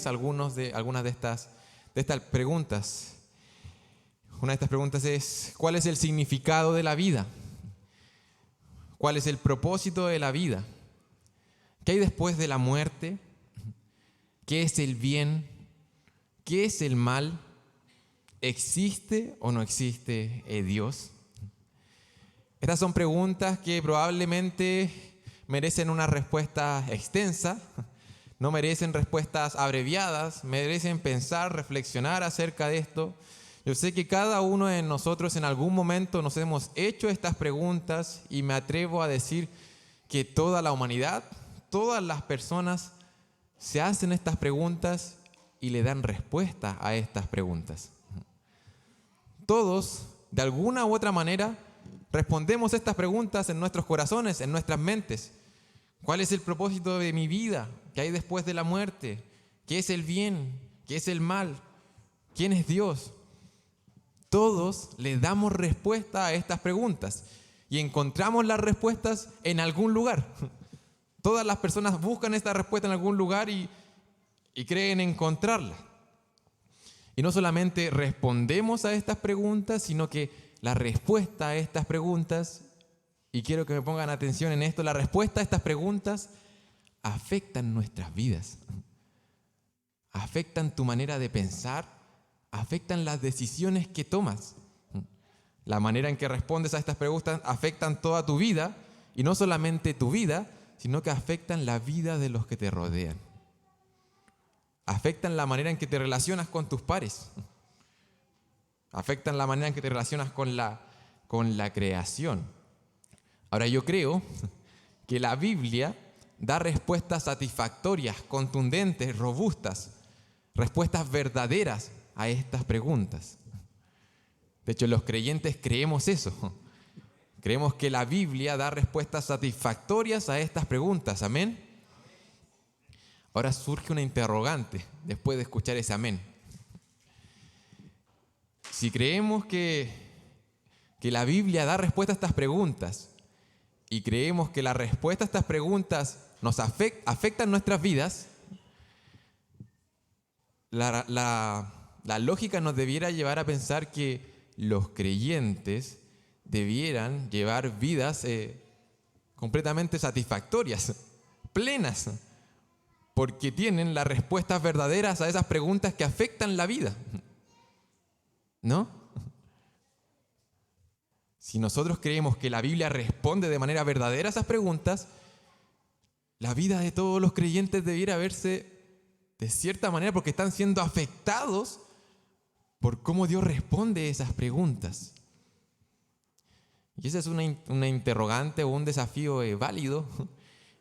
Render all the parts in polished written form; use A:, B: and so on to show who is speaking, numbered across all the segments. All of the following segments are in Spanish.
A: algunas de estas preguntas. Una de estas preguntas es: ¿cuál es el significado de la vida? ¿Cuál es el propósito de la vida? ¿Qué hay después de la muerte? ¿Qué es el bien? ¿Qué es el mal? ¿Existe o no existe Dios? Estas son preguntas que probablemente merecen una respuesta extensa, no merecen respuestas abreviadas, merecen pensar, reflexionar acerca de esto. Yo sé que cada uno de nosotros en algún momento nos hemos hecho estas preguntas y me atrevo a decir que toda la humanidad, todas las personas se hacen estas preguntas y le dan respuesta a estas preguntas. Todos, de alguna u otra manera, respondemos estas preguntas en nuestros corazones, en nuestras mentes. ¿Cuál es el propósito de mi vida? ¿Qué hay después de la muerte? ¿Qué es el bien? ¿Qué es el mal? ¿Quién es Dios? Todos le damos respuesta a estas preguntas y encontramos las respuestas en algún lugar. Todas las personas buscan esta respuesta en algún lugar y creen encontrarla. Y no solamente respondemos a estas preguntas, sino que la respuesta a estas preguntas, y quiero que me pongan atención en esto, la respuesta a estas preguntas afectan nuestras vidas, afectan tu manera de pensar, afectan las decisiones que tomas. La manera en que respondes a estas preguntas afectan toda tu vida, y no solamente tu vida, sino que afectan la vida de los que te rodean. Afectan la manera en que te relacionas con tus pares. Afectan la manera en que te relacionas con la creación. Ahora, yo creo que la Biblia da respuestas satisfactorias, contundentes, robustas, respuestas verdaderas a estas preguntas. De hecho, los creyentes creemos eso. Creemos que la Biblia da respuestas satisfactorias a estas preguntas. ¿Amén? Ahora surge una interrogante después de escuchar ese amén. Si creemos que la Biblia da respuesta a estas preguntas y creemos que la respuesta a estas preguntas nos afectan nuestras vidas, la lógica nos debiera llevar a pensar que los creyentes debieran llevar vidas completamente satisfactorias, plenas, porque tienen las respuestas verdaderas a esas preguntas que afectan la vida. ¿No? Si nosotros creemos que la Biblia responde de manera verdadera a esas preguntas, la vida de todos los creyentes debiera verse de cierta manera porque están siendo afectados por cómo Dios responde a esas preguntas. Y esa es una interrogante o un desafío válido,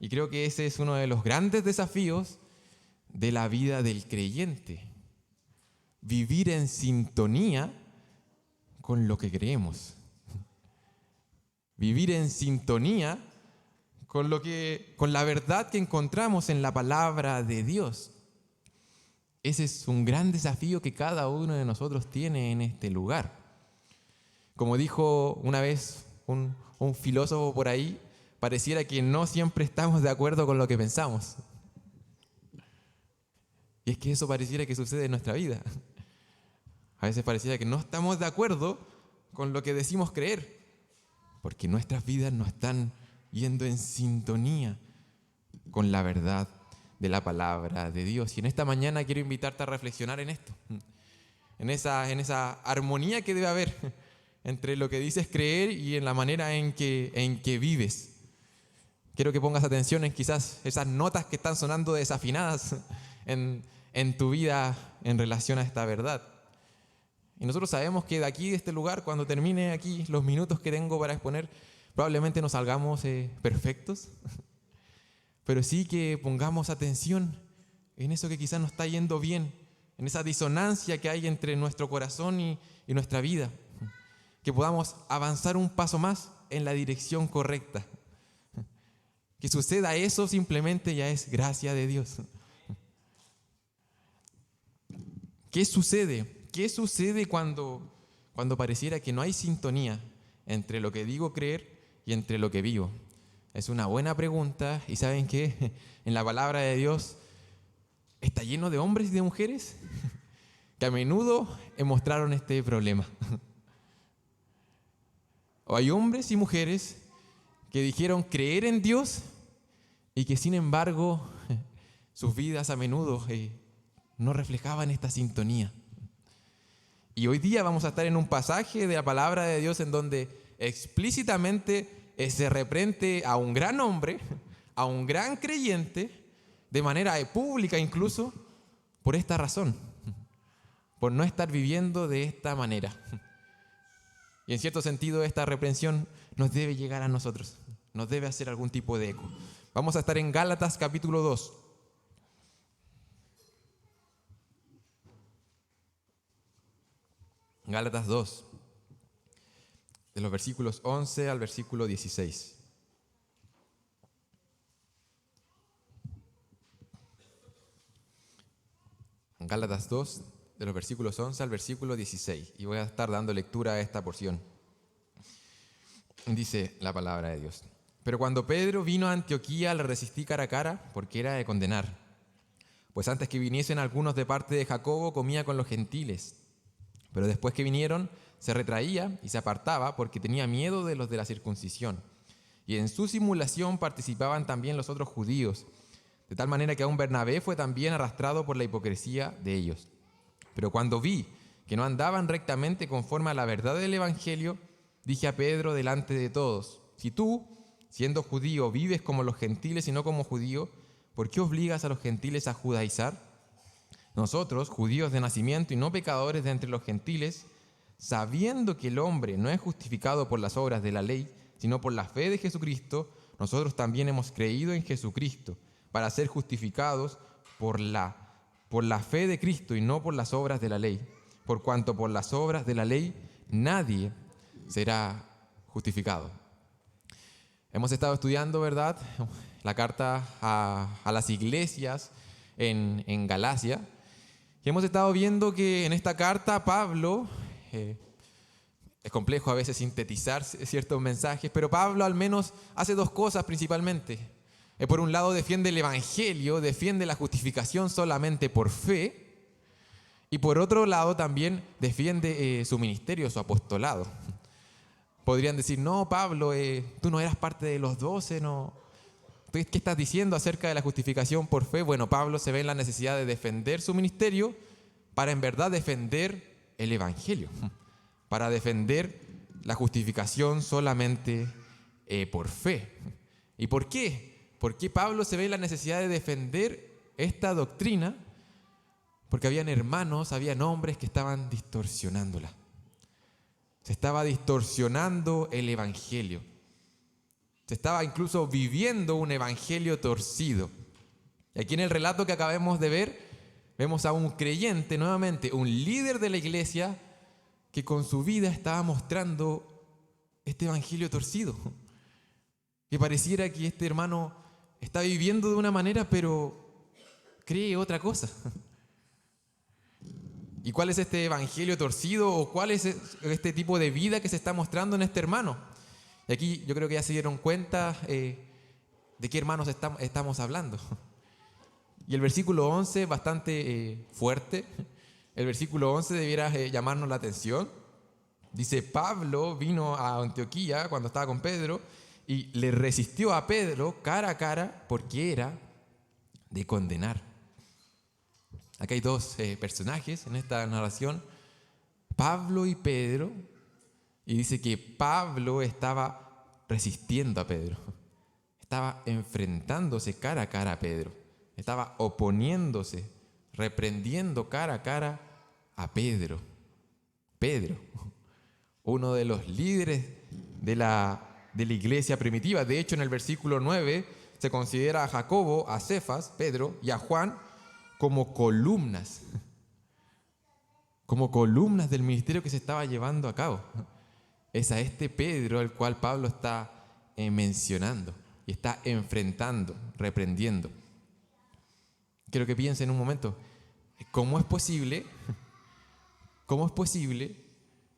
A: y creo que ese es uno de los grandes desafíos de la vida del creyente. Vivir en sintonía con lo que creemos. Vivir en sintonía con la verdad que encontramos en la palabra de Dios. Ese es un gran desafío que cada uno de nosotros tiene en este lugar. Como dijo una vez un filósofo por ahí, pareciera que no siempre estamos de acuerdo con lo que pensamos. Y es que eso pareciera que sucede en nuestra vida. A veces pareciera que no estamos de acuerdo con lo que decimos creer, porque nuestras vidas no están yendo en sintonía con la verdad de la palabra de Dios. Y en esta mañana quiero invitarte a reflexionar en esto, en esa armonía que debe haber entre lo que dices creer y en la manera en que vives. Quiero que pongas atención en quizás esas notas que están sonando desafinadas en tu vida en relación a esta verdad. Y nosotros sabemos que de aquí, de este lugar, cuando termine aquí los minutos que tengo para exponer, probablemente no salgamos perfectos, pero sí que pongamos atención en eso que quizás no está yendo bien, en esa disonancia que hay entre nuestro corazón y nuestra vida, que podamos avanzar un paso más en la dirección correcta. Que suceda eso simplemente ya es gracia de Dios. ¿Qué sucede? ¿Qué sucede cuando pareciera que no hay sintonía entre lo que digo creer y entre lo que vivo? Es una buena pregunta y ¿saben qué? En la palabra de Dios está lleno de hombres y de mujeres que a menudo mostraron este problema. O hay hombres y mujeres que dijeron creer en Dios y que sin embargo sus vidas a menudo no reflejaban esta sintonía. Y hoy día vamos a estar en un pasaje de la palabra de Dios en donde explícitamente se reprende a un gran hombre, a un gran creyente, de manera pública incluso, por esta razón, por no estar viviendo de esta manera. Y en cierto sentido esta reprensión nos debe llegar a nosotros, nos debe hacer algún tipo de eco. Vamos a estar en Gálatas capítulo 2. Gálatas 2, de los versículos 11 al versículo 16. Gálatas 2, de los versículos 11 al versículo 16. Y voy a estar dando lectura a esta porción. Dice la palabra de Dios. Pero cuando Pedro vino a Antioquía, le resistí cara a cara, porque era de condenar. Pues antes que viniesen algunos de parte de Jacobo, comía con los gentiles. Pero después que vinieron, se retraía y se apartaba porque tenía miedo de los de la circuncisión. Y en su simulación participaban también los otros judíos, de tal manera que aún Bernabé fue también arrastrado por la hipocresía de ellos. Pero cuando vi que no andaban rectamente conforme a la verdad del Evangelio, dije a Pedro delante de todos: si tú, siendo judío, vives como los gentiles y no como judío, ¿por qué obligas a los gentiles a judaizar? Nosotros, judíos de nacimiento y no pecadores de entre los gentiles, sabiendo que el hombre no es justificado por las obras de la ley, sino por la fe de Jesucristo, nosotros también hemos creído en Jesucristo, para ser justificados por la fe de Cristo y no por las obras de la ley. Por cuanto por las obras de la ley nadie será justificado. Hemos estado estudiando, ¿verdad?, la carta a las iglesias en Galacia. Y hemos estado viendo que en esta carta Pablo, es complejo a veces sintetizar ciertos mensajes, pero Pablo al menos hace dos cosas principalmente. Por un lado defiende el Evangelio, defiende la justificación solamente por fe, y por otro lado también defiende su ministerio, su apostolado. Podrían decir: no, Pablo, tú no eras parte de los 12, no. ¿Qué estás diciendo acerca de la justificación por fe? Bueno, Pablo se ve en la necesidad de defender su ministerio para en verdad defender el Evangelio, para defender la justificación solamente por fe. ¿Y por qué? ¿Por qué Pablo se ve en la necesidad de defender esta doctrina? Porque habían hermanos, habían hombres que estaban distorsionándola. Se estaba distorsionando el Evangelio. Se estaba incluso viviendo un evangelio torcido. Y aquí en el relato que acabamos de ver, vemos a un creyente, nuevamente, un líder de la iglesia, que con su vida estaba mostrando este evangelio torcido. Que pareciera que este hermano está viviendo de una manera, pero cree otra cosa. ¿Y cuál es este evangelio torcido o cuál es este tipo de vida que se está mostrando en este hermano? Y aquí yo creo que ya se dieron cuenta de qué hermanos estamos hablando. Y el versículo 11, bastante fuerte. El versículo 11 debiera llamarnos la atención. Dice: Pablo vino a Antioquía cuando estaba con Pedro y le resistió a Pedro cara a cara porque era de condenar. Aquí hay dos personajes en esta narración, Pablo y Pedro. Y dice que Pablo estaba resistiendo a Pedro, estaba enfrentándose cara a cara a Pedro, estaba oponiéndose, reprendiendo cara a cara a Pedro. Pedro, uno de los líderes de la iglesia primitiva. De hecho, en el versículo 9 se considera a Jacobo, a Cefas, Pedro y a Juan como columnas del ministerio que se estaba llevando a cabo. Es a este Pedro al cual Pablo está mencionando y está enfrentando, reprendiendo. Quiero que piensen un momento, ¿cómo es posible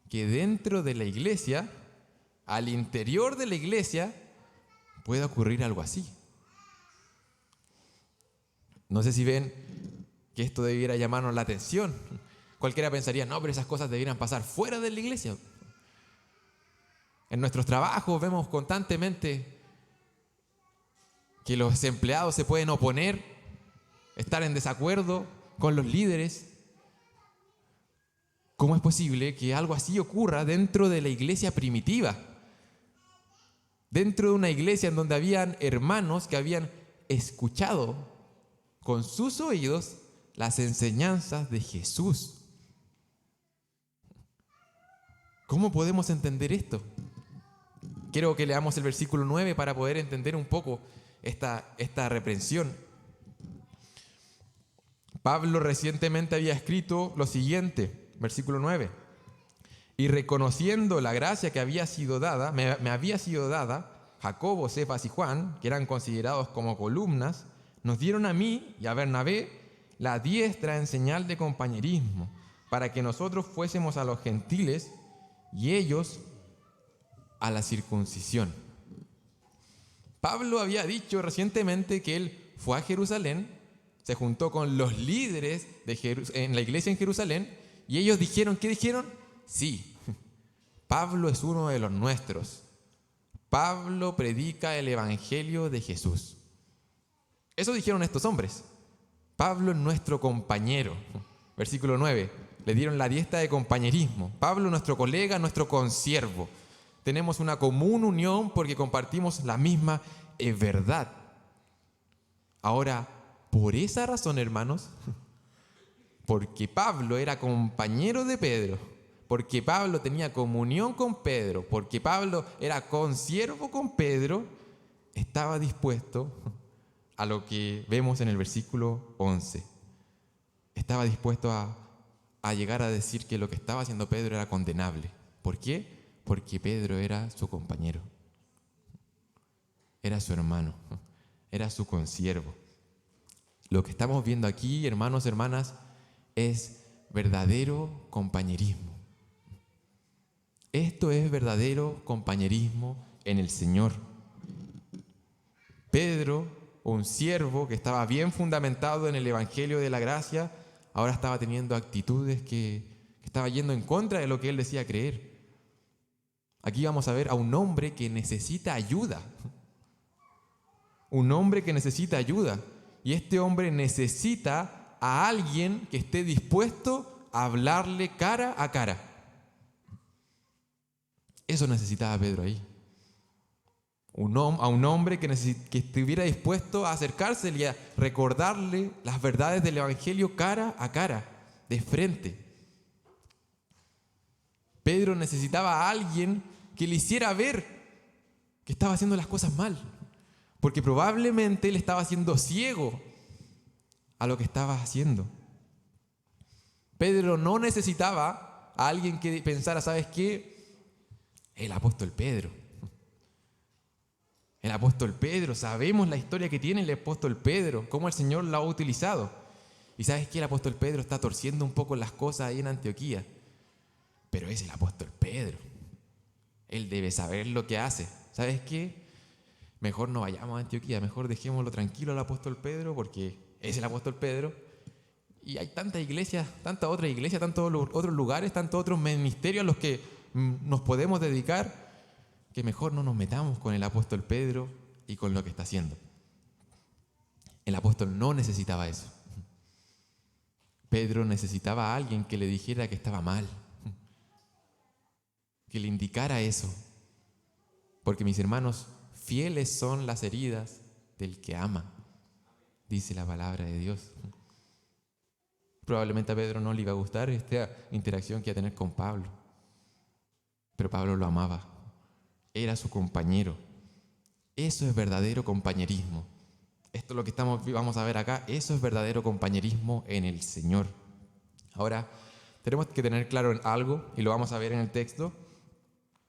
A: que dentro de la iglesia, al interior de la iglesia, pueda ocurrir algo así? No sé si ven que esto debiera llamarnos la atención. Cualquiera pensaría, no, pero esas cosas debieran pasar fuera de la iglesia. En nuestros trabajos vemos constantemente que los empleados se pueden oponer, estar en desacuerdo con los líderes. ¿Cómo es posible que algo así ocurra dentro de la iglesia primitiva? Dentro de una iglesia en donde habían hermanos que habían escuchado con sus oídos las enseñanzas de Jesús. ¿Cómo podemos entender esto? Quiero que leamos el versículo 9 para poder entender un poco esta reprensión. Pablo recientemente había escrito lo siguiente, versículo 9. Y reconociendo la gracia que había sido dada, me había sido dada, Jacobo, Cefas y Juan, que eran considerados como columnas, nos dieron a mí y a Bernabé la diestra en señal de compañerismo, para que nosotros fuésemos a los gentiles y ellos a la circuncisión. Pablo había dicho recientemente que él fue a Jerusalén, se juntó con los líderes en la iglesia en Jerusalén, y ellos dijeron, ¿qué dijeron? Sí, Pablo es uno de los nuestros. Pablo predica el evangelio de Jesús. Eso dijeron estos hombres. Pablo es nuestro compañero. Versículo 9. Le dieron la diestra de compañerismo. Pablo, nuestro colega, nuestro consiervo. Tenemos una común unión porque compartimos la misma verdad. Ahora, por esa razón, hermanos, porque Pablo era compañero de Pedro, porque Pablo tenía comunión con Pedro, porque Pablo era consiervo con Pedro, estaba dispuesto a lo que vemos en el versículo 11. Estaba dispuesto a llegar a decir que lo que estaba haciendo Pedro era condenable. ¿Por qué? Porque Pedro era su compañero, era su hermano, era su consiervo. Lo que estamos viendo aquí, hermanos, hermanas, es verdadero compañerismo. Esto es verdadero compañerismo en el Señor. Pedro, un siervo que estaba bien fundamentado en el Evangelio de la gracia, ahora estaba teniendo actitudes que estaba yendo en contra de lo que él decía creer. Aquí vamos a ver a un hombre que necesita ayuda. Un hombre que necesita ayuda. Y este hombre necesita a alguien que esté dispuesto a hablarle cara a cara. Eso necesitaba Pedro ahí. A un hombre que estuviera dispuesto a acercársele y a recordarle las verdades del Evangelio cara a cara, de frente. Pedro necesitaba a alguien que le hiciera ver que estaba haciendo las cosas mal, porque probablemente él estaba siendo ciego a lo que estaba haciendo. Pedro no necesitaba a alguien que pensara, ¿sabes qué? El apóstol Pedro. El apóstol Pedro, sabemos la historia que tiene el apóstol Pedro, cómo el Señor lo ha utilizado. Y ¿sabes qué? El apóstol Pedro está torciendo un poco las cosas ahí en Antioquía. Pero es el apóstol Pedro. Él debe saber lo que hace. ¿Sabes qué? Mejor no vayamos a Antioquía, mejor dejémoslo tranquilo al apóstol Pedro, porque es el apóstol Pedro. Y hay tantas iglesias, tanta otra iglesia, tantos otros lugares, tantos otros ministerios a los que nos podemos dedicar, que mejor no nos metamos con el apóstol Pedro y con lo que está haciendo. El apóstol no necesitaba eso. Pedro necesitaba a alguien que le dijera que estaba mal, que le indicara eso. Porque, mis hermanos, fieles son las heridas del que ama, dice la palabra de Dios. Probablemente a Pedro no le iba a gustar esta interacción que iba a tener con Pablo, pero Pablo lo amaba, era su compañero. Eso es verdadero compañerismo. Esto es lo que vamos a ver acá, eso es verdadero compañerismo en el Señor. Ahora, tenemos que tener claro en algo, y lo vamos a ver en el texto,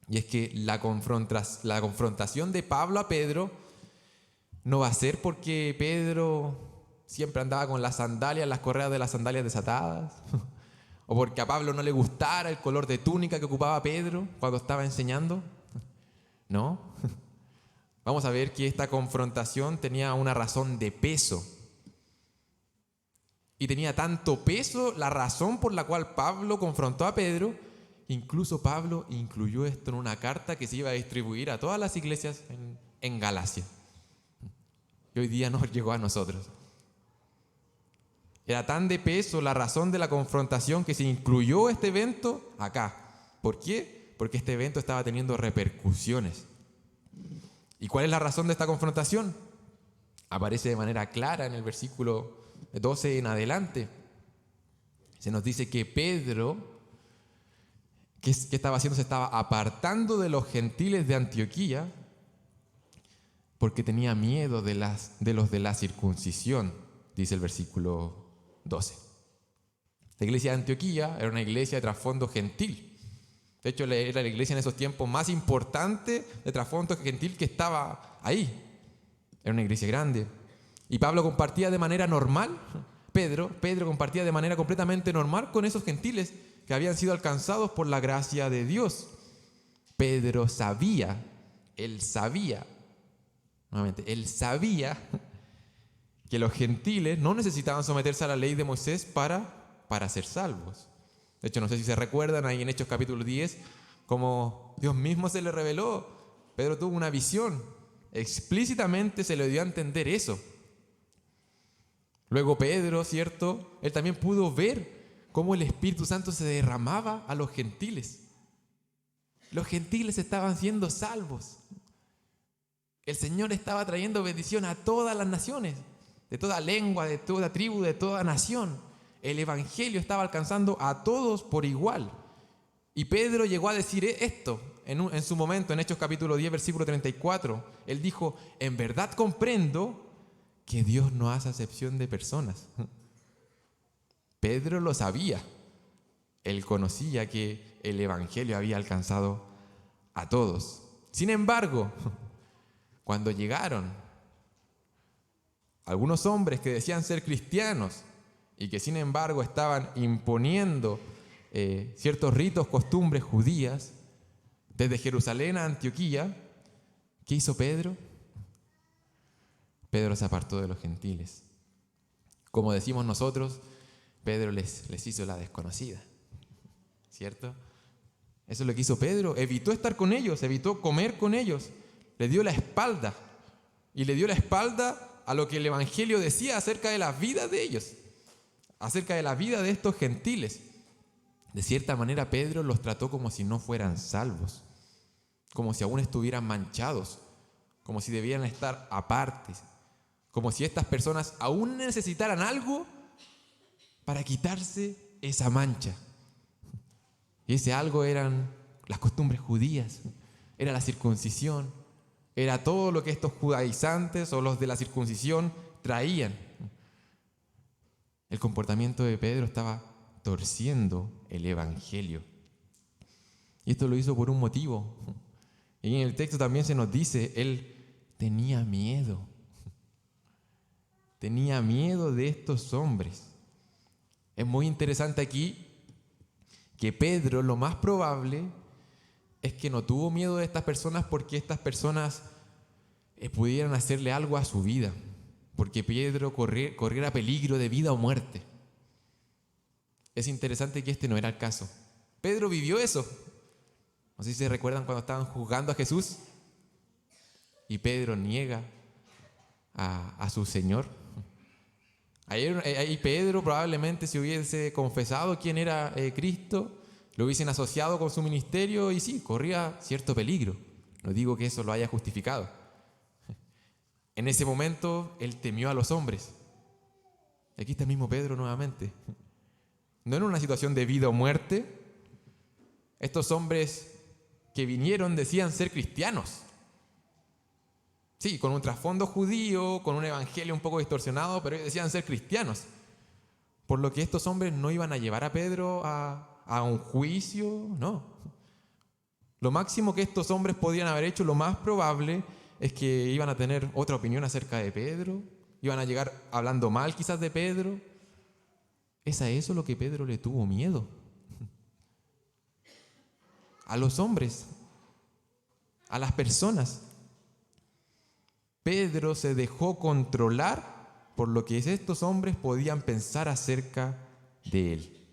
A: y es que la confrontación de Pablo a Pedro no va a ser porque Pedro siempre andaba con las correas de las sandalias desatadas, o porque a Pablo no le gustara el color de túnica que ocupaba Pedro cuando estaba enseñando. No. Vamos a ver que esta confrontación tenía una razón de peso. Y tenía tanto peso la razón por la cual Pablo confrontó a Pedro, incluso Pablo incluyó esto en una carta que se iba a distribuir a todas las iglesias en Galacia. Y hoy día nos llegó a nosotros. Era tan de peso la razón de la confrontación que se incluyó este evento acá. ¿Por qué? Porque este evento estaba teniendo repercusiones. ¿Y cuál es la razón de esta confrontación? Aparece de manera clara en el versículo 12 en adelante. Se nos dice que Pedro, ¿qué estaba haciendo? Se estaba apartando de los gentiles de Antioquía porque tenía miedo de los de la circuncisión, dice el versículo 12. La iglesia de Antioquía era una iglesia de trasfondo gentil. De hecho, era la iglesia en esos tiempos más importante de trasfondo gentil que estaba ahí. Era una iglesia grande. Y Pablo compartía de manera normal, Pedro compartía de manera completamente normal con esos gentiles que habían sido alcanzados por la gracia de Dios. Pedro sabía que los gentiles no necesitaban someterse a la ley de Moisés para ser salvos. De hecho, no sé si se recuerdan ahí en Hechos capítulo 10, como Dios mismo se le reveló. Pedro tuvo una visión, explícitamente se le dio a entender eso. Luego Pedro, ¿cierto? Él también pudo ver cómo el Espíritu Santo se derramaba a los gentiles. Los gentiles estaban siendo salvos. El Señor estaba trayendo bendición a todas las naciones, de toda lengua, de toda tribu, de toda nación. El Evangelio estaba alcanzando a todos por igual. Y Pedro llegó a decir esto en su momento, en Hechos capítulo 10, versículo 34. Él dijo, en verdad comprendo que Dios no hace acepción de personas. Pedro lo sabía. Él conocía que el Evangelio había alcanzado a todos. Sin embargo, cuando llegaron algunos hombres que decían ser cristianos y que sin embargo estaban imponiendo ciertos ritos, costumbres judías, desde Jerusalén a Antioquía, ¿qué hizo Pedro? Pedro se apartó de los gentiles. Como decimos nosotros, Pedro les hizo la desconocida, ¿cierto? Eso es lo que hizo Pedro. Evitó estar con ellos, evitó comer con ellos. Le dio la espalda. Y le dio la espalda a lo que el Evangelio decía acerca de las vidas de ellos, acerca de la vida de estos gentiles. De cierta manera, Pedro los trató como si no fueran salvos, como si aún estuvieran manchados, como si debieran estar apartes, como si estas personas aún necesitaran algo para quitarse esa mancha. Y ese algo eran las costumbres judías, era la circuncisión, era todo lo que estos judaizantes o los de la circuncisión traían. El comportamiento de Pedro estaba torciendo el Evangelio. Y esto lo hizo por un motivo. Y en el texto también se nos dice, él tenía miedo. Tenía miedo de estos hombres. Es muy interesante aquí que Pedro, lo más probable es que no tuvo miedo de estas personas porque estas personas pudieran hacerle algo a su vida, porque Pedro corriera peligro de vida o muerte. Es interesante que este no era el caso. Pedro vivió eso. No sé si se recuerdan cuando estaban juzgando a Jesús y Pedro niega a su Señor. Ahí Pedro probablemente si hubiese confesado quién era Cristo, lo hubiesen asociado con su ministerio y sí, corría cierto peligro. No digo que eso lo haya justificado. En ese momento él temió a los hombres. Aquí está el mismo Pedro nuevamente. No era una situación de vida o muerte. Estos hombres que vinieron decían ser cristianos. Sí, con un trasfondo judío, con un evangelio un poco distorsionado, pero ellos decían ser cristianos. Por lo que estos hombres no iban a llevar a Pedro a un juicio, no. Lo máximo que estos hombres podían haber hecho, lo más probable, es que iban a tener otra opinión acerca de Pedro, iban a llegar hablando mal quizás de Pedro. ¿Es a eso lo que Pedro le tuvo miedo? A los hombres, a las personas. Pedro se dejó controlar por lo que estos hombres podían pensar acerca de él.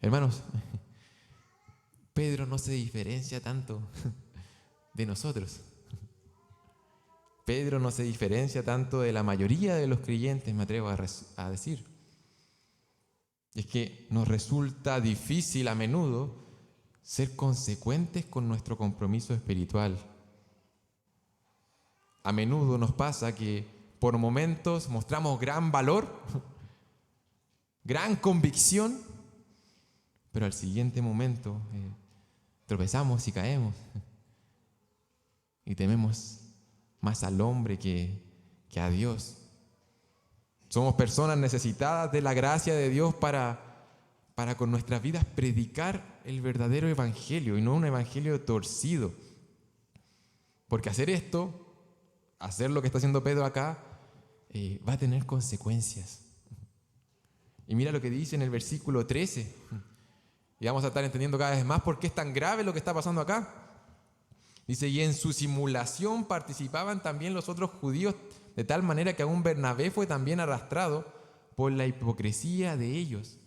A: Hermanos, Pedro no se diferencia tanto de nosotros. Pedro no se diferencia tanto de la mayoría de los creyentes, me atrevo a decir. Es que nos resulta difícil a menudo ser consecuentes con nuestro compromiso espiritual. A menudo nos pasa que por momentos mostramos gran valor, gran convicción, pero al siguiente momento tropezamos y caemos y tememos más al hombre que a Dios. Somos personas necesitadas de la gracia de Dios para con nuestras vidas predicar el verdadero evangelio y no un evangelio torcido. Porque hacer esto, hacer lo que está haciendo Pedro acá, va a tener consecuencias. Y mira lo que dice en el versículo 13. Y vamos a estar entendiendo cada vez más por qué es tan grave lo que está pasando acá. Dice, y en su simulación participaban también los otros judíos, de tal manera que aún Bernabé fue también arrastrado por la hipocresía de ellos.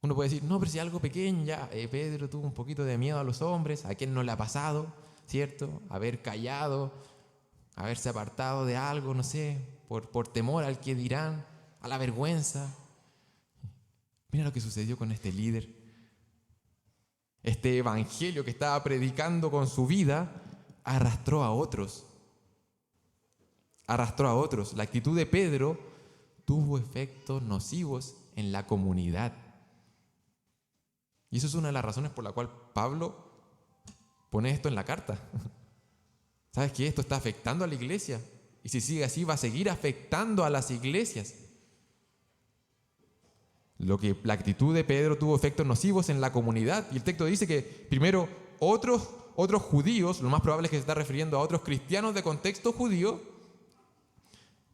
A: Uno puede decir, no, pero si algo pequeño, ya, Pedro tuvo un poquito de miedo a los hombres, ¿a quién no le ha pasado? ¿Cierto? Haber callado, haberse apartado de algo, no sé, por temor al que dirán, a la vergüenza. Mira lo que sucedió con este líder. Este evangelio que estaba predicando con su vida arrastró a otros. Arrastró a otros. La actitud de Pedro tuvo efectos nocivos en la comunidad. Y eso es una de las razones por la cual Pablo pone esto en la carta. ¿Sabes qué? Esto está afectando a la iglesia. Y si sigue así, va a seguir afectando a las iglesias. La actitud de Pedro tuvo efectos nocivos en la comunidad. Y el texto dice que primero otros judíos, lo más probable es que se está refiriendo a otros cristianos de contexto judío,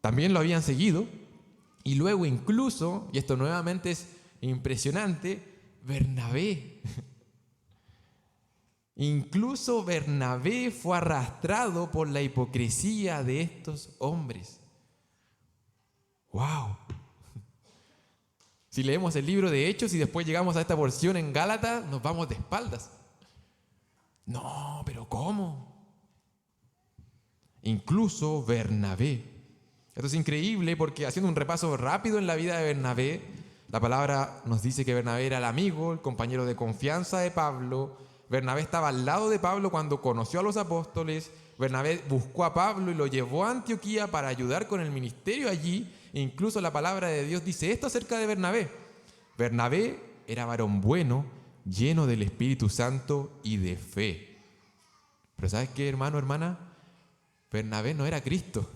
A: también lo habían seguido. Y luego incluso, y esto nuevamente es impresionante, Bernabé. Incluso Bernabé fue arrastrado por la hipocresía de estos hombres. ¡Wow! Si leemos el libro de Hechos y después llegamos a esta porción en Gálatas, nos vamos de espaldas. No, pero ¿cómo? Incluso Bernabé. Esto es increíble porque haciendo un repaso rápido en la vida de Bernabé, la palabra nos dice que Bernabé era el amigo, el compañero de confianza de Pablo. Bernabé estaba al lado de Pablo cuando conoció a los apóstoles. Bernabé buscó a Pablo y lo llevó a Antioquía para ayudar con el ministerio allí. Incluso la palabra de Dios dice esto acerca de Bernabé. Bernabé era varón bueno, lleno del Espíritu Santo y de fe. Pero ¿sabes qué, hermano, hermana? Bernabé no era Cristo.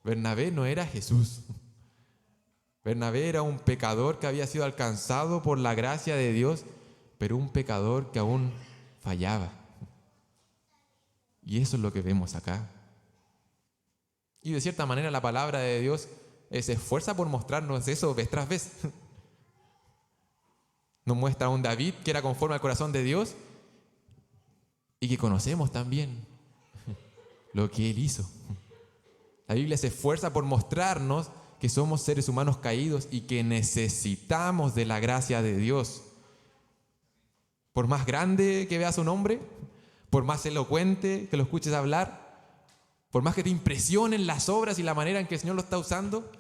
A: Bernabé no era Jesús. Bernabé era un pecador que había sido alcanzado por la gracia de Dios, pero un pecador que aún fallaba. Y eso es lo que vemos acá. Y de cierta manera la palabra de Dios se esfuerza por mostrarnos eso vez tras vez. Nos muestra a un David que era conforme al corazón de Dios y que conocemos también lo que él hizo. La Biblia se esfuerza por mostrarnos que somos seres humanos caídos y que necesitamos de la gracia de Dios. Por más grande que veas un hombre, por más elocuente que lo escuches hablar, por más que te impresionen las obras y la manera en que el Señor lo está usando,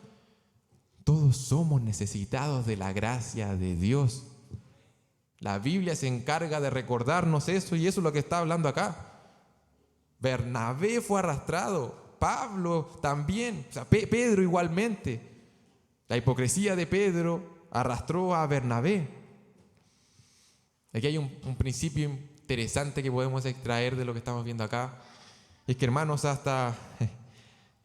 A: todos somos necesitados de la gracia de Dios. La Biblia se encarga de recordarnos eso y eso es lo que está hablando acá. Bernabé fue arrastrado, Pablo también, o sea, Pedro igualmente. La hipocresía de Pedro arrastró a Bernabé. Aquí hay un principio interesante que podemos extraer de lo que estamos viendo acá. Es que, hermanos, hasta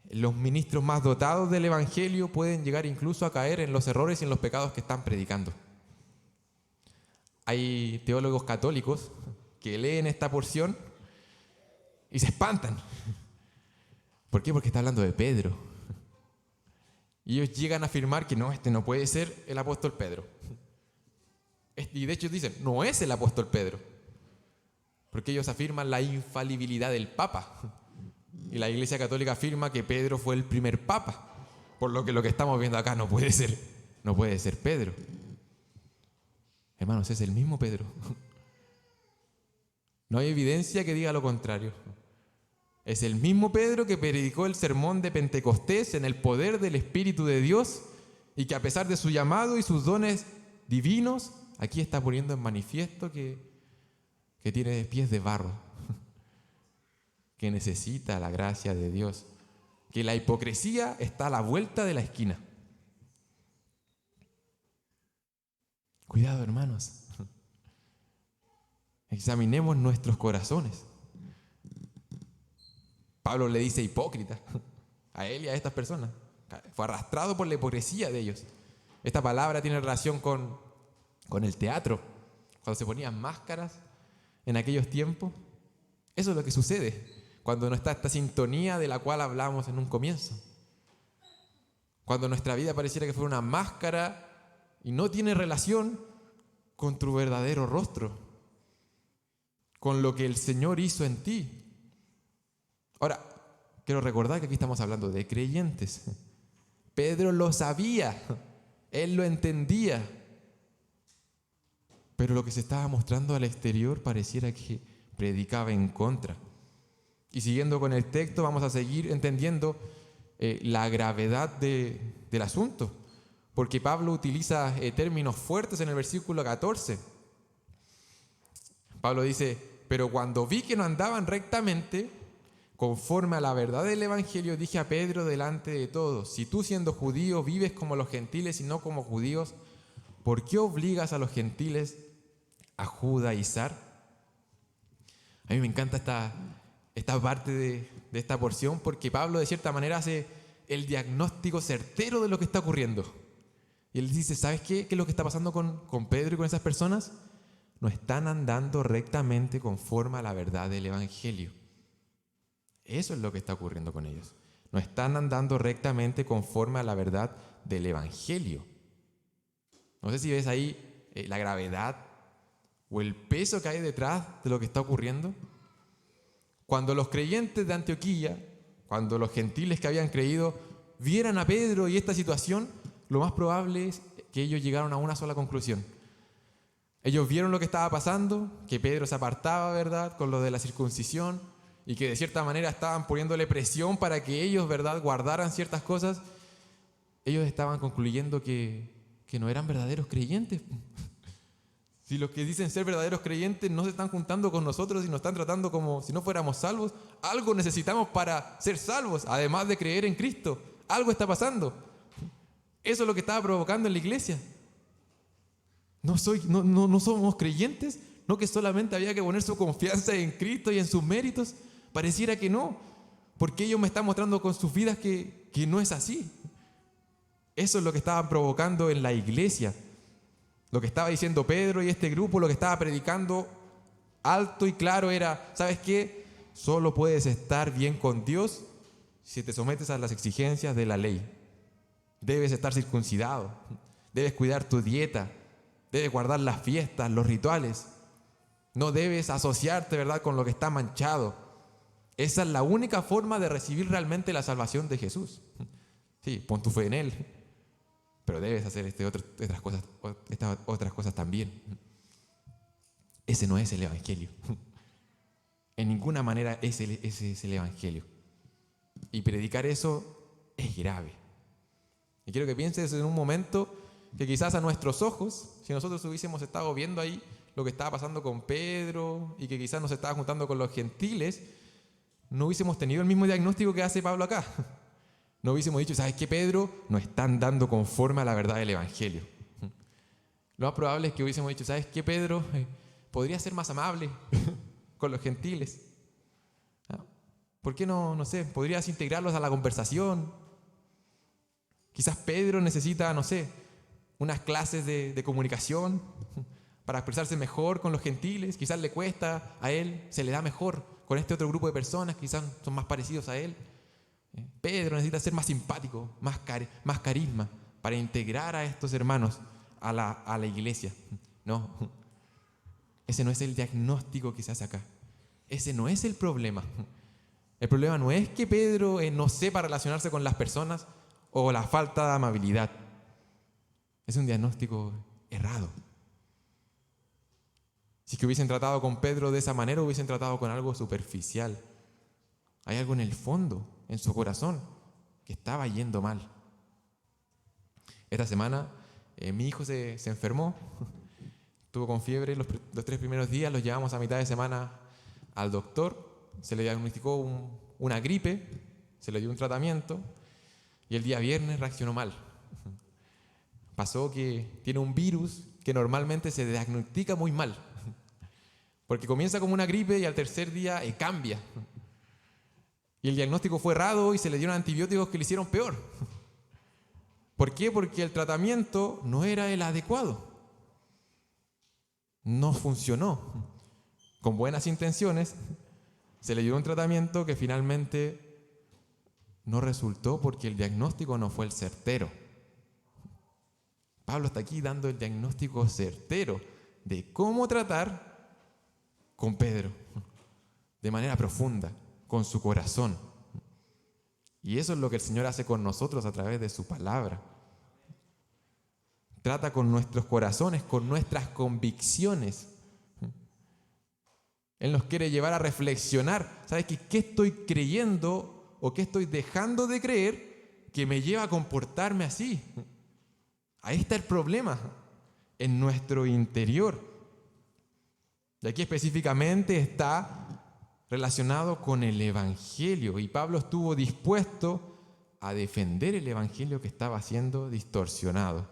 A: los ministros más dotados del evangelio pueden llegar incluso a caer en los errores y en los pecados que están predicando. Hay teólogos católicos que leen esta porción y se espantan. ¿Por qué? Porque está hablando de Pedro. Y ellos llegan a afirmar que no, este no puede ser el apóstol Pedro. Y de hecho dicen, no es el apóstol Pedro. porque ellos afirman la infalibilidad del Papa. Y la Iglesia Católica afirma que Pedro fue el primer Papa, por lo que estamos viendo acá no puede ser Pedro. Hermanos, es el mismo Pedro. No hay evidencia que diga lo contrario. Es el mismo Pedro que predicó el sermón de Pentecostés en el poder del Espíritu de Dios y que a pesar de su llamado y sus dones divinos, aquí está poniendo en manifiesto que tiene pies de barro, que necesita la gracia de Dios, que la hipocresía está a la vuelta de la esquina. Cuidado, hermanos. Examinemos nuestros corazones. Pablo le dice hipócrita a él y a estas personas. Fue arrastrado por la hipocresía de ellos. Esta palabra tiene relación con el teatro. Cuando se ponían máscaras en aquellos tiempos, eso es lo que sucede cuando no está esta sintonía de la cual hablamos en un comienzo. Cuando nuestra vida pareciera que fuera una máscara y no tiene relación con tu verdadero rostro, con lo que el Señor hizo en ti. Ahora, quiero recordar que aquí estamos hablando de creyentes. Pedro lo sabía, él lo entendía, pero lo que se estaba mostrando al exterior pareciera que predicaba en contra. Y siguiendo con el texto, vamos a seguir entendiendo la gravedad del asunto, porque Pablo utiliza términos fuertes en el versículo 14. Pablo dice: pero cuando vi que no andaban rectamente, conforme a la verdad del Evangelio, dije a Pedro delante de todos: si tú, siendo judío, vives como los gentiles y no como judíos, ¿por qué obligas a los gentiles a judaizar? A mí me encanta esta parte de esta porción, porque Pablo de cierta manera hace el diagnóstico certero de lo que está ocurriendo. Y él dice: ¿sabes qué? ¿Qué es lo que está pasando con Pedro y con esas personas? No están andando rectamente conforme a la verdad del Evangelio. Eso es lo que está ocurriendo con ellos. No están andando rectamente conforme a la verdad del Evangelio. No sé si ves ahí la gravedad o el peso que hay detrás de lo que está ocurriendo. Cuando los creyentes de Antioquía, cuando los gentiles que habían creído vieran a Pedro y esta situación, lo más probable es que ellos llegaron a una sola conclusión. Ellos vieron lo que estaba pasando, que Pedro se apartaba, ¿verdad?, con lo de la circuncisión, y que de cierta manera estaban poniéndole presión para que ellos, ¿verdad?, guardaran ciertas cosas. Ellos estaban concluyendo que no eran verdaderos creyentes. Si los que dicen ser verdaderos creyentes no se están juntando con nosotros y nos están tratando como si no fuéramos salvos, algo necesitamos para ser salvos, además de creer en Cristo. Algo está pasando. Eso es lo que estaba provocando en la iglesia. No somos creyentes, no que solamente había que poner su confianza en Cristo y en sus méritos. Pareciera que no, porque ellos me están mostrando con sus vidas que no es así. Eso es lo que estaban provocando en la iglesia. Lo que estaba diciendo Pedro y este grupo, lo que estaba predicando alto y claro era: ¿sabes qué? Solo puedes estar bien con Dios si te sometes a las exigencias de la ley. Debes estar circuncidado, debes cuidar tu dieta, debes guardar las fiestas, los rituales. No debes asociarte, ¿verdad?, con lo que está manchado. Esa es la única forma de recibir realmente la salvación de Jesús. Sí, pon tu fe en Él, pero debes hacer estas otras cosas también. Ese no es el Evangelio. En ninguna manera ese es el Evangelio. Y predicar eso es grave. Y quiero que pienses en un momento que quizás a nuestros ojos, si nosotros hubiésemos estado viendo ahí lo que estaba pasando con Pedro y que quizás nos estaba juntando con los gentiles, no hubiésemos tenido el mismo diagnóstico que hace Pablo acá. No hubiésemos dicho: ¿sabes qué, Pedro? No están dando conforme a la verdad del Evangelio. Lo más probable es que hubiésemos dicho: ¿sabes qué, Pedro? Podría ser más amable con los gentiles. ¿Por qué no sé? Podrías integrarlos a la conversación. Quizás Pedro necesita, no sé, unas clases de comunicación para expresarse mejor con los gentiles. Quizás le cuesta a él, se le da mejor con este otro grupo de personas, quizás son más parecidos a él. Pedro necesita ser más simpático, más carisma para integrar a estos hermanos a la iglesia. No, ese no es el diagnóstico que se hace acá. Ese no es el problema. El problema no es que Pedro no sepa relacionarse con las personas o la falta de amabilidad. Es un diagnóstico errado. Si que hubiesen tratado con Pedro de esa manera, hubiesen tratado con algo superficial. Hay algo en el fondo, en su corazón, que estaba yendo mal. Esta semana mi hijo se enfermó, estuvo con fiebre los 3 primeros días, los llevamos a mitad de semana al doctor, se le diagnosticó una gripe, se le dio un tratamiento y el día viernes reaccionó mal. Pasó que tiene un virus que normalmente se diagnostica muy mal, porque comienza como una gripe y al tercer día cambia. Y el diagnóstico fue errado y se le dieron antibióticos que le hicieron peor. ¿Por qué? Porque el tratamiento no era el adecuado. No funcionó. Con buenas intenciones se le dio un tratamiento que finalmente no resultó porque el diagnóstico no fue el certero. Pablo está aquí dando el diagnóstico certero de cómo tratar con Pedro de manera profunda, con su corazón. Y eso es lo que el Señor hace con nosotros a través de su palabra. Trata con nuestros corazones, con nuestras convicciones. Él nos quiere llevar a reflexionar. ¿Sabes qué estoy creyendo o qué estoy dejando de creer que me lleva a comportarme así? Ahí está el problema, en nuestro interior. Y aquí específicamente está relacionado con el Evangelio. Y Pablo estuvo dispuesto a defender el Evangelio que estaba siendo distorsionado,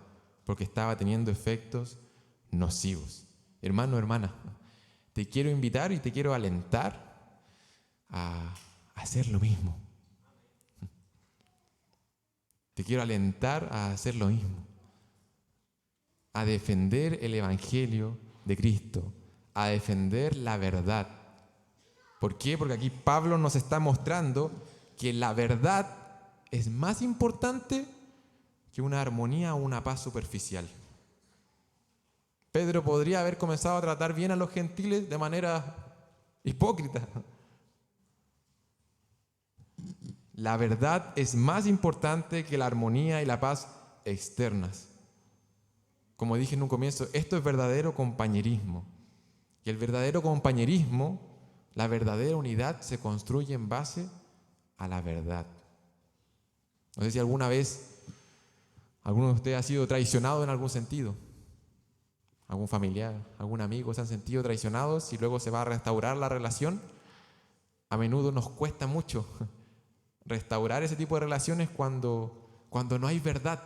A: porque estaba teniendo efectos nocivos. Hermano, hermana, te quiero invitar y te quiero alentar a hacer lo mismo. Te quiero alentar a hacer lo mismo. A defender el Evangelio de Cristo, a defender la verdad. ¿Por qué? Porque aquí Pablo nos está mostrando que la verdad es más importante que una armonía o una paz superficial. Pedro podría haber comenzado a tratar bien a los gentiles de manera hipócrita. La verdad es más importante que la armonía y la paz externas. Como dije en un comienzo, esto es verdadero compañerismo. Y el verdadero compañerismo, la verdadera unidad se construye en base a la verdad. No sé si alguna vez alguno de ustedes ha sido traicionado en algún sentido. Algún familiar, algún amigo se han sentido traicionados y luego se va a restaurar la relación. A menudo nos cuesta mucho restaurar ese tipo de relaciones cuando no hay verdad.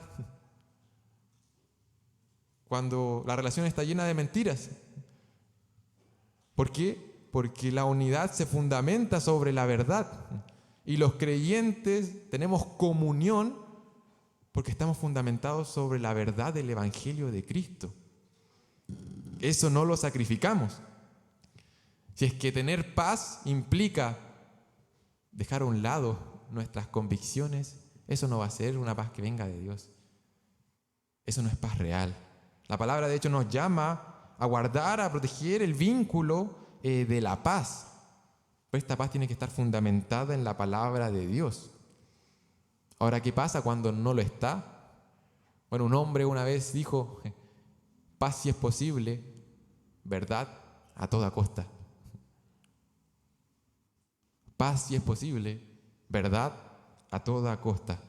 A: Cuando la relación está llena de mentiras. ¿Por qué? Porque la unidad se fundamenta sobre la verdad. Y los creyentes tenemos comunión porque estamos fundamentados sobre la verdad del Evangelio de Cristo. Eso no lo sacrificamos. Si es que tener paz implica dejar a un lado nuestras convicciones, eso no va a ser una paz que venga de Dios. Eso no es paz real. La palabra de hecho nos llama a guardar, a proteger el vínculo de la paz. Pero esta paz tiene que estar fundamentada en la palabra de Dios. Ahora, ¿qué pasa cuando no lo está? Bueno, un hombre una vez dijo, paz si es posible, verdad a toda costa. Paz si es posible, verdad a toda costa.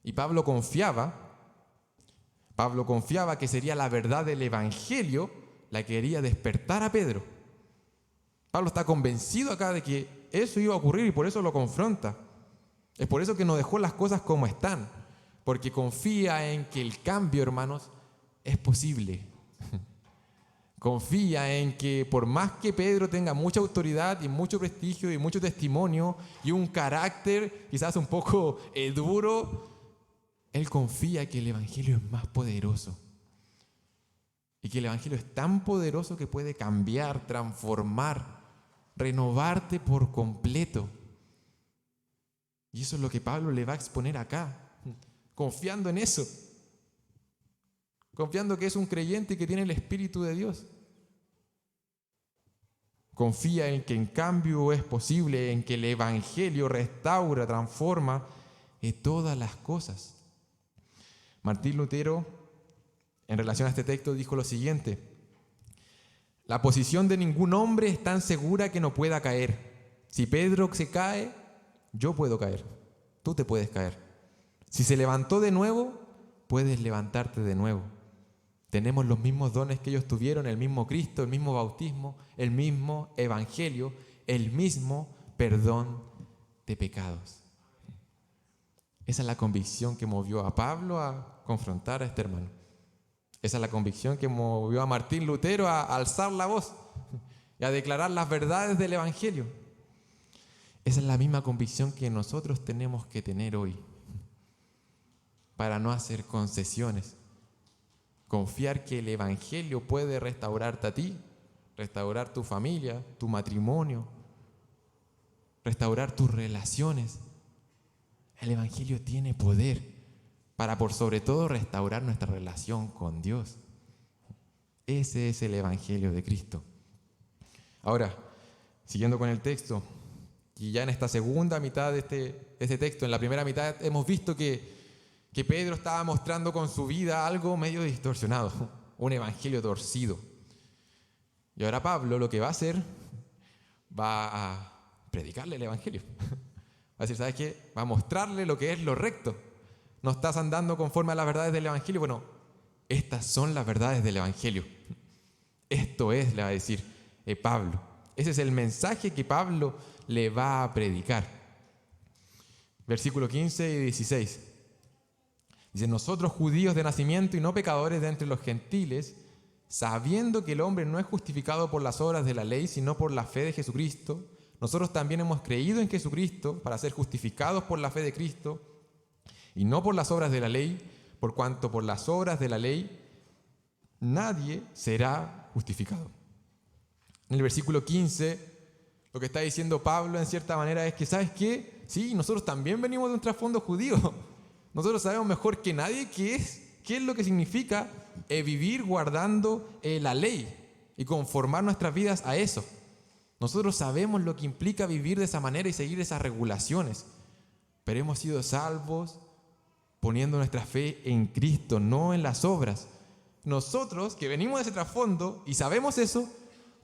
A: Y Pablo confiaba que sería la verdad del Evangelio la que quería despertar a Pedro. Pablo está convencido acá de que eso iba a ocurrir y por eso lo confronta. Es por eso que no dejó las cosas como están, porque confía en que el cambio, hermanos, es posible. Confía en que por más que Pedro tenga mucha autoridad y mucho prestigio y mucho testimonio y un carácter quizás un poco duro, él confía que el Evangelio es más poderoso. Y que el Evangelio es tan poderoso que puede cambiar, transformar, renovarte por completo. Y eso es lo que Pablo le va a exponer acá, confiando en eso. Confiando que es un creyente y que tiene el Espíritu de Dios. Confía en que en cambio es posible, en que el Evangelio restaura, transforma todas las cosas. Martín Lutero, en relación a este texto, dijo lo siguiente: la posición de ningún hombre es tan segura que no pueda caer. Si Pedro se cae, yo puedo caer. Tú te puedes caer. Si se levantó de nuevo, puedes levantarte de nuevo. Tenemos los mismos dones que ellos tuvieron, el mismo Cristo, el mismo bautismo, el mismo evangelio, el mismo perdón de pecados. Esa es la convicción que movió a Pablo a confrontar a este hermano. Esa es la convicción que movió a Martín Lutero a alzar la voz y a declarar las verdades del evangelio. Esa es la misma convicción que nosotros tenemos que tener hoy, para no hacer concesiones. Confiar que el evangelio puede restaurarte a ti, restaurar tu familia, tu matrimonio, restaurar tus relaciones. El evangelio tiene poder para, por sobre todo, restaurar nuestra relación con Dios. Ese es el evangelio de Cristo. Ahora, siguiendo con el texto, y ya en esta segunda mitad de este texto, en la primera mitad hemos visto que Pedro estaba mostrando con su vida algo medio distorsionado, un evangelio torcido. Y ahora Pablo lo que va a hacer, va a predicarle el evangelio. Va a decir, ¿sabes qué? Va a mostrarle lo que es lo recto. ¿No estás andando conforme a las verdades del evangelio? Bueno, estas son las verdades del evangelio. Esto es, le va a decir Pablo. Ese es el mensaje que Pablo le va a predicar. Versículo 15 y 16. Dice: nosotros, judíos de nacimiento y no pecadores de entre los gentiles, sabiendo que el hombre no es justificado por las obras de la ley, sino por la fe de Jesucristo, nosotros también hemos creído en Jesucristo para ser justificados por la fe de Cristo y no por las obras de la ley, por cuanto por las obras de la ley nadie será justificado. En el versículo 15, lo que está diciendo Pablo en cierta manera es que, ¿sabes qué? Sí, nosotros también venimos de un trasfondo judío. Nosotros sabemos mejor que nadie qué es lo que significa vivir guardando la ley y conformar nuestras vidas a eso. Nosotros sabemos lo que implica vivir de esa manera y seguir esas regulaciones, pero hemos sido salvos poniendo nuestra fe en Cristo, no en las obras. Nosotros que venimos de ese trasfondo y sabemos eso,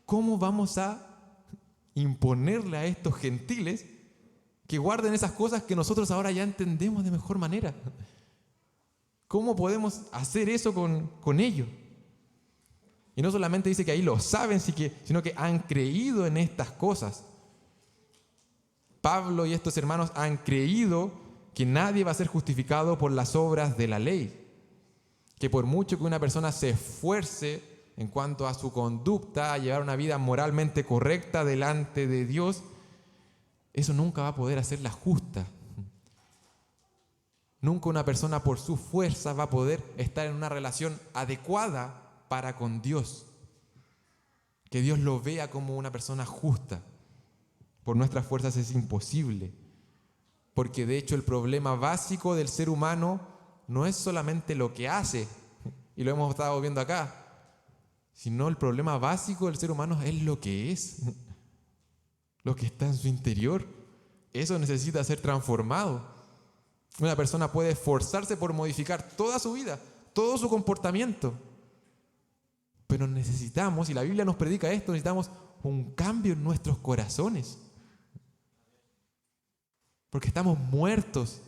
A: ¿cómo vamos a imponerle a estos gentiles que guarden esas cosas que nosotros ahora ya entendemos de mejor manera? ¿Cómo podemos hacer eso con ellos? Y no solamente dice que ahí lo saben, sino que han creído en estas cosas. Pablo y estos hermanos han creído que nadie va a ser justificado por las obras de la ley. Que por mucho que una persona se esfuerce en cuanto a su conducta, a llevar una vida moralmente correcta delante de Dios, eso nunca va a poder hacerla justa. Nunca una persona por su fuerza va a poder estar en una relación adecuada para con Dios. Que Dios lo vea como una persona justa. Por nuestras fuerzas es imposible. Porque de hecho el problema básico del ser humano no es solamente lo que hace, y lo hemos estado viendo acá, sino el problema básico del ser humano es lo que es, lo que está en su interior. Eso necesita ser transformado. Una persona puede esforzarse por modificar toda su vida, todo su comportamiento, pero necesitamos, y la Biblia nos predica esto, necesitamos un cambio en nuestros corazones, porque estamos muertos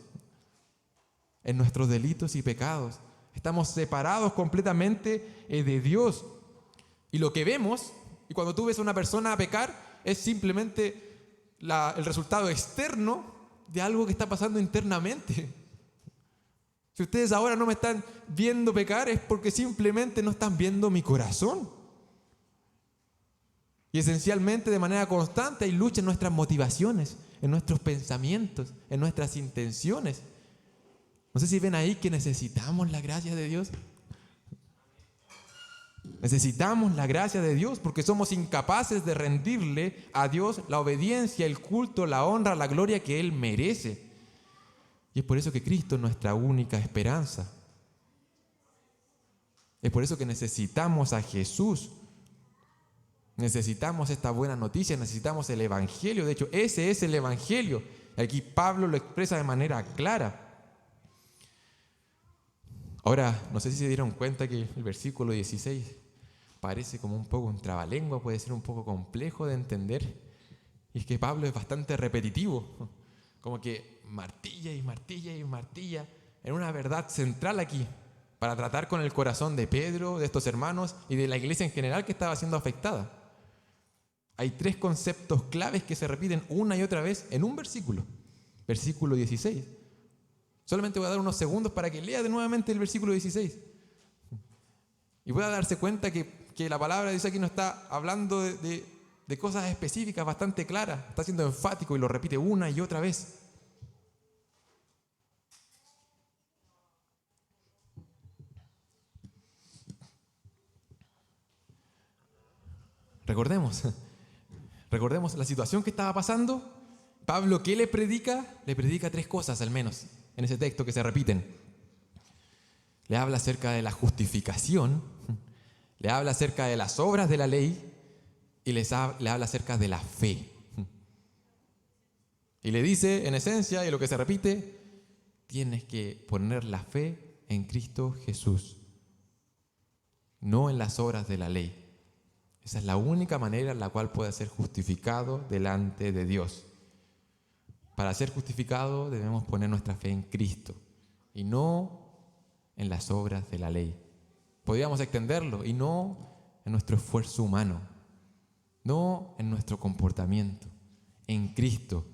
A: en nuestros delitos y pecados. Estamos separados completamente de Dios. Y lo que vemos, y cuando tú ves a una persona pecar, es simplemente el resultado externo de algo que está pasando internamente. Si ustedes ahora no me están viendo pecar, es porque simplemente no están viendo mi corazón. Y esencialmente, de manera constante, hay lucha en nuestras motivaciones, en nuestros pensamientos, en nuestras intenciones. No sé si ven ahí que necesitamos la gracia de Dios. Necesitamos la gracia de Dios porque somos incapaces de rendirle a Dios la obediencia, el culto, la honra, la gloria que Él merece. Y es por eso que Cristo es nuestra única esperanza. Es por eso que necesitamos a Jesús. Necesitamos esta buena noticia, necesitamos el Evangelio. De hecho, ese es el Evangelio. Aquí Pablo lo expresa de manera clara. Ahora, no sé si se dieron cuenta que el versículo 16 parece como un poco un trabalengua, puede ser un poco complejo de entender. Y es que Pablo es bastante repetitivo, como que martilla y martilla y martilla en una verdad central aquí, para tratar con el corazón de Pedro, de estos hermanos y de la iglesia en general que estaba siendo afectada. Hay 3 conceptos claves que se repiten una y otra vez en un versículo. Versículo 16. Solamente voy a dar unos segundos para que lea de nuevamente el versículo 16. Y pueda darse cuenta que la palabra de Dios aquí no está hablando de cosas específicas, bastante claras. Está siendo enfático y lo repite una y otra vez. Recordemos la situación que estaba pasando. Pablo, ¿qué le predica? Le predica 3 cosas al menos en ese texto que se repiten. Le habla acerca de la justificación, le habla acerca de las obras de la ley y le habla acerca de la fe. Y le dice, en esencia, y lo que se repite, tienes que poner la fe en Cristo Jesús, no en las obras de la ley. Esa es la única manera en la cual puedes ser justificado delante de Dios. Para ser justificado debemos poner nuestra fe en Cristo y no en las obras de la ley. Podríamos extenderlo y no en nuestro esfuerzo humano, no en nuestro comportamiento, en Cristo.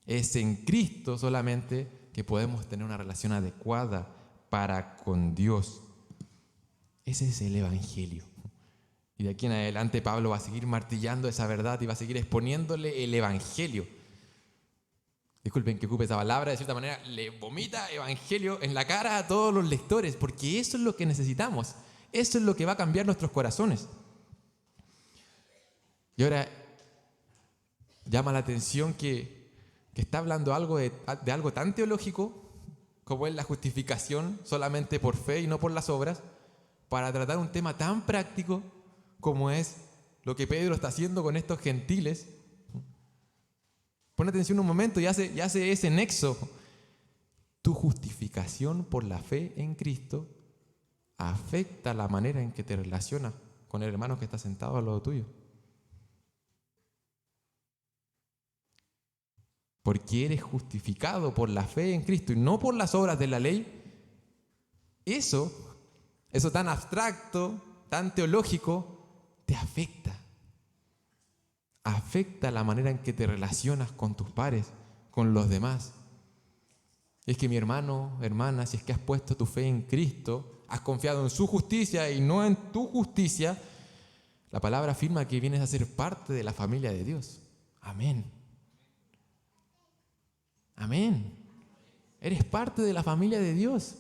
A: Es en Cristo solamente que podemos tener una relación adecuada para con Dios. Ese es el Evangelio. Y de aquí en adelante Pablo va a seguir martillando esa verdad y va a seguir exponiéndole el Evangelio. Disculpen que ocupe esa palabra, de cierta manera le vomita Evangelio en la cara a todos los lectores, porque eso es lo que necesitamos. Eso es lo que va a cambiar nuestros corazones. Y ahora llama la atención que está hablando de algo tan teológico como es la justificación solamente por fe y no por las obras, para tratar un tema tan práctico como es lo que Pedro está haciendo con estos gentiles. Pon atención un momento y hace ese nexo. Tu justificación por la fe en Cristo afecta la manera en que te relacionas con el hermano que está sentado al lado tuyo. Porque eres justificado por la fe en Cristo y no por las obras de la ley. Eso tan abstracto, tan teológico, te afecta. Afecta la manera en que te relacionas con tus pares, con los demás. Es que mi hermano, hermana, si es que has puesto tu fe en Cristo, has confiado en su justicia y no en tu justicia, la palabra afirma que vienes a ser parte de la familia de Dios. Amén. Amén. Eres parte de la familia de Dios.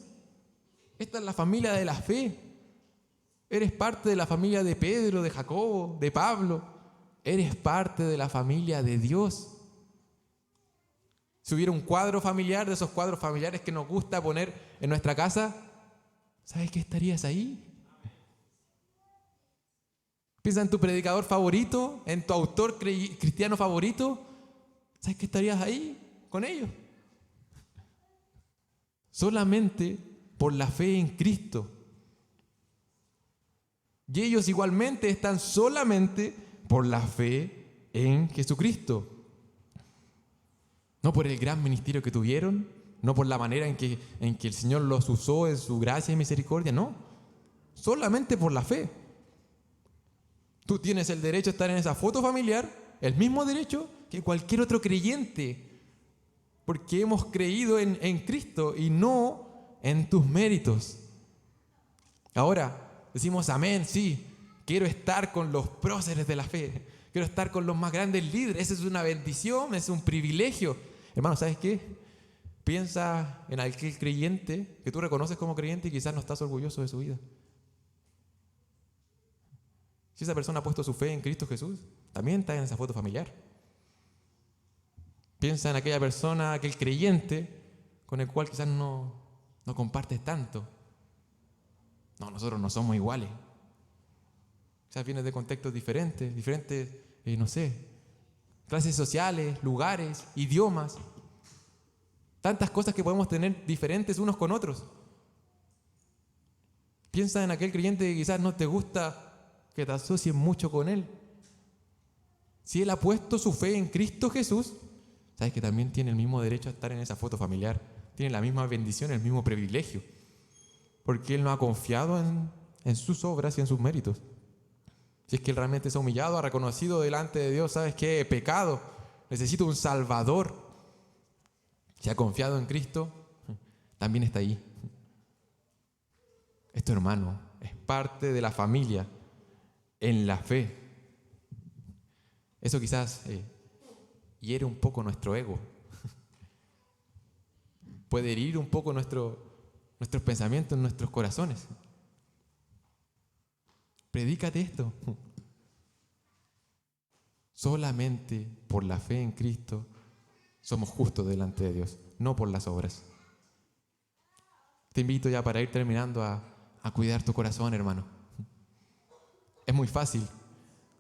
A: Esta es la familia de la fe. Eres parte de la familia de Pedro, de Jacobo, de Pablo. Eres parte de la familia de Dios. Si hubiera un cuadro familiar, de esos cuadros familiares que nos gusta poner en nuestra casa, ¿sabes qué estarías ahí? Piensa en tu predicador favorito, en tu autor cristiano favorito. ¿Sabes qué estarías ahí con ellos? Solamente por la fe en Cristo. Y ellos igualmente están solamente por la fe en Jesucristo. No por el gran ministerio que tuvieron, no por la manera en que el Señor los usó en su gracia y misericordia, no. Solamente por la fe. Tú tienes el derecho a estar en esa foto familiar, el mismo derecho que cualquier otro creyente, porque hemos creído en Cristo y no en tus méritos. Ahora, decimos amén, sí, quiero estar con los próceres de la fe, quiero estar con los más grandes líderes, esa es una bendición, es un privilegio. Hermano, ¿sabes qué? Piensa en aquel creyente que tú reconoces como creyente y quizás no estás orgulloso de su vida. Si esa persona ha puesto su fe en Cristo Jesús, también está en esa foto familiar. Piensa en aquella persona, aquel creyente con el cual quizás no compartes tanto. No, nosotros no somos iguales. Quizás vienes de contextos diferentes, no sé, clases sociales, lugares, idiomas. Tantas cosas que podemos tener diferentes unos con otros. Piensa en aquel creyente que quizás no te gusta que te asocies mucho con él. Si él ha puesto su fe en Cristo Jesús, sabes que también tiene el mismo derecho a estar en esa foto familiar. Tiene la misma bendición, el mismo privilegio. Porque él no ha confiado en sus obras y en sus méritos. Si es que él realmente se ha humillado, ha reconocido delante de Dios, ¿sabes qué? He pecado, necesito un Salvador. Si ha confiado en Cristo, también está ahí. Es tu hermano, es parte de la familia en la fe. Eso quizás hiere un poco nuestro ego. Puede herir un poco nuestros pensamientos, nuestros corazones. Predícate esto. Solamente por la fe en Cristo somos justos delante de Dios, no por las obras. Te invito ya para ir terminando a cuidar tu corazón, hermano. Es muy fácil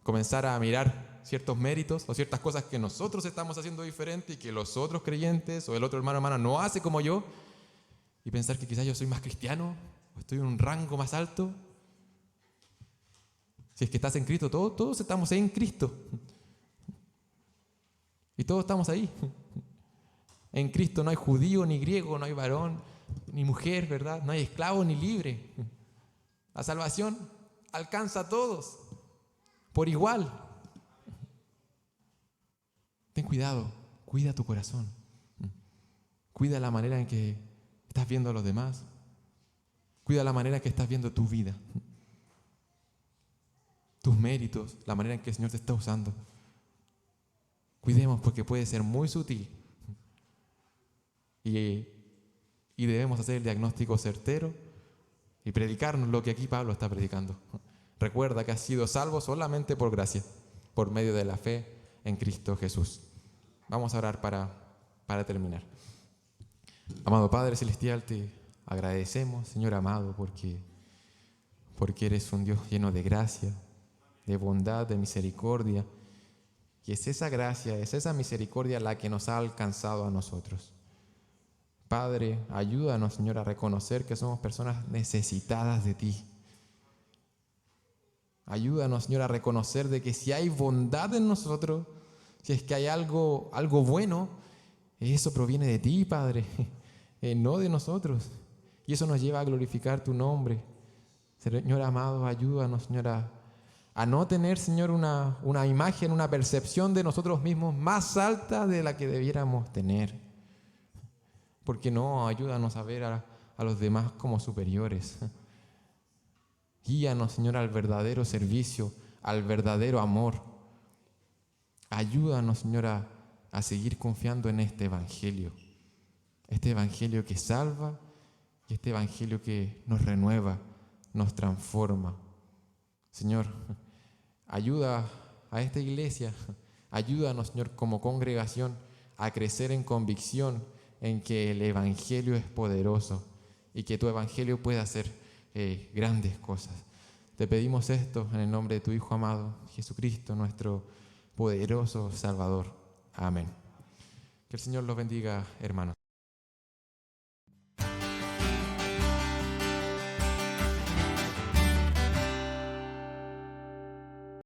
A: comenzar a mirar ciertos méritos o ciertas cosas que nosotros estamos haciendo diferente y que los otros creyentes o el otro hermano o hermana no hace como yo, y pensar que quizás yo soy más cristiano o estoy en un rango más alto. Si es que estás en Cristo, todos estamos en Cristo. Y todos estamos ahí. En Cristo no hay judío ni griego, no hay varón ni mujer, ¿verdad? No hay esclavo ni libre. La salvación alcanza a todos por igual. Ten cuidado, cuida tu corazón. Cuida la manera en que estás viendo a los demás. Cuida la manera en que estás viendo tu vida. Tus méritos, la manera en que el Señor te está usando. Cuidemos porque puede ser muy sutil. Y debemos hacer el diagnóstico certero y predicarnos lo que aquí Pablo está predicando. Recuerda que has sido salvo solamente por gracia, por medio de la fe en Cristo Jesús. Vamos a orar para terminar. Amado Padre Celestial, te agradecemos, Señor amado, porque eres un Dios lleno de gracia, de bondad, de misericordia. Y es esa gracia, es esa misericordia la que nos ha alcanzado a nosotros. Padre, ayúdanos, Señor, a reconocer que somos personas necesitadas de ti. Ayúdanos, Señor, a reconocer de que si hay bondad en nosotros, si es que hay algo bueno, eso proviene de ti, Padre, no de nosotros. Y eso nos lleva a glorificar tu nombre. Señor amado, ayúdanos, Señor, a no tener, Señor, una imagen, una percepción de nosotros mismos más alta de la que debiéramos tener. Porque no, ayúdanos a ver a los demás como superiores. Guíanos, Señor, al verdadero servicio, al verdadero amor. Ayúdanos, Señor, a seguir confiando en este evangelio que salva y este evangelio que nos renueva, nos transforma. Señor, ayuda a esta iglesia, ayúdanos, Señor, como congregación a crecer en convicción en que el evangelio es poderoso y que tu evangelio puede hacer grandes cosas. Te pedimos esto en el nombre de tu Hijo amado, Jesucristo, nuestro poderoso Salvador. Amén. Que el Señor los bendiga, hermanos.